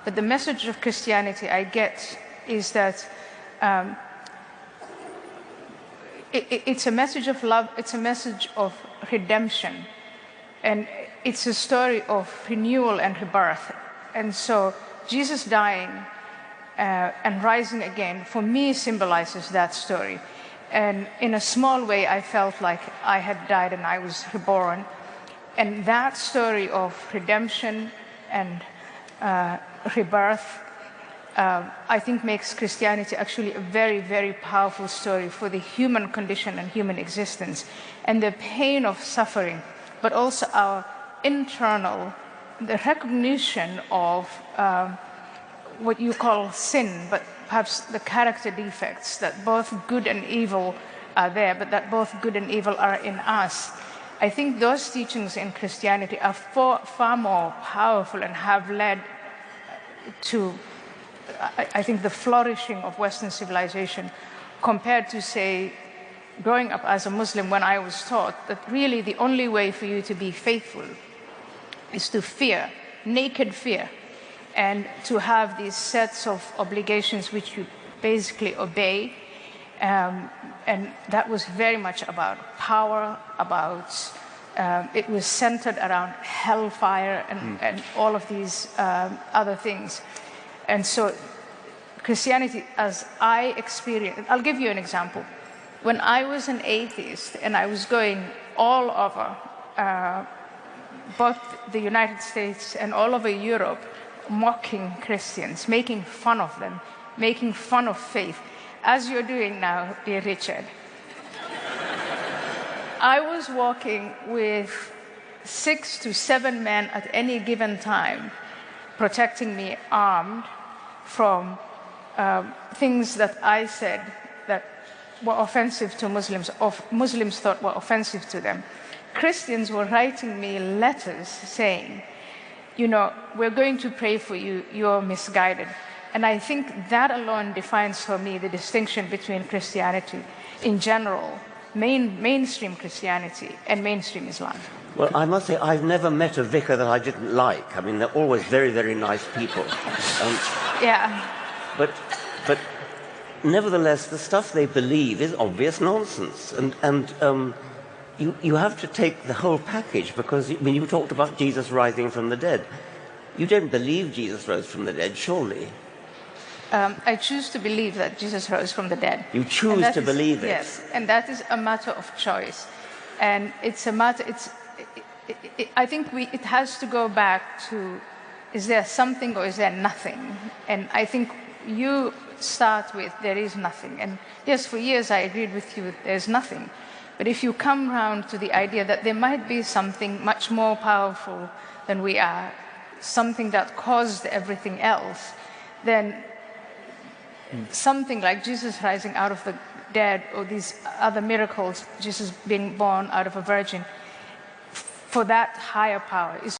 But the message of Christianity I get is that it's a message of love, it's a message of redemption, and it's a story of renewal and rebirth. And so Jesus dying and rising again, for me, symbolizes that story. And in a small way, I felt like I had died and I was reborn. And that story of redemption and rebirth, I think makes Christianity actually a very, very powerful story for the human condition and human existence, and the pain of suffering, but also our internal, the recognition of what you call sin, but perhaps the character defects, that both good and evil are there, but that both good and evil are in us. I think those teachings in Christianity are far more powerful and have led to, I think, the flourishing of Western civilization, compared to, say, growing up as a Muslim, when I was taught that really the only way for you to be faithful is to fear, naked fear, and to have these sets of obligations which you basically obey. And that was very much about power, about, it was centered around hellfire and all of these other things. And so Christianity, as I experienced, I'll give you an example. When I was an atheist and I was going all over both the United States and all over Europe, mocking Christians, making fun of them, making fun of faith, as you're doing now, dear Richard. I was walking with 6 to 7 men at any given time, protecting me, armed, from things that I said that were offensive to Muslims, or Muslims thought were offensive to them. Christians were writing me letters saying, you know, we're going to pray for you, you're misguided. And I think that alone defines for me the distinction between Christianity in general, mainstream Christianity, and mainstream Islam. Well, I must say, I've never met a vicar that I didn't like. I mean, they're always very, very nice people. Yeah. But nevertheless, the stuff they believe is obvious nonsense. And you have to take the whole package, because when you talked about Jesus rising from the dead, you don't believe Jesus rose from the dead, surely? I choose to believe that Jesus rose from the dead. You choose to believe it? Yes, and that is a matter of choice. And it's a matter, I think it has to go back to, is there something or is there nothing? And I think you start with, there is nothing. And yes, for years I agreed with you, there's nothing. But if you come round to the idea that there might be something much more powerful than we are, something that caused everything else, then something like Jesus rising out of the dead, or these other miracles, Jesus being born out of a virgin, for that higher power is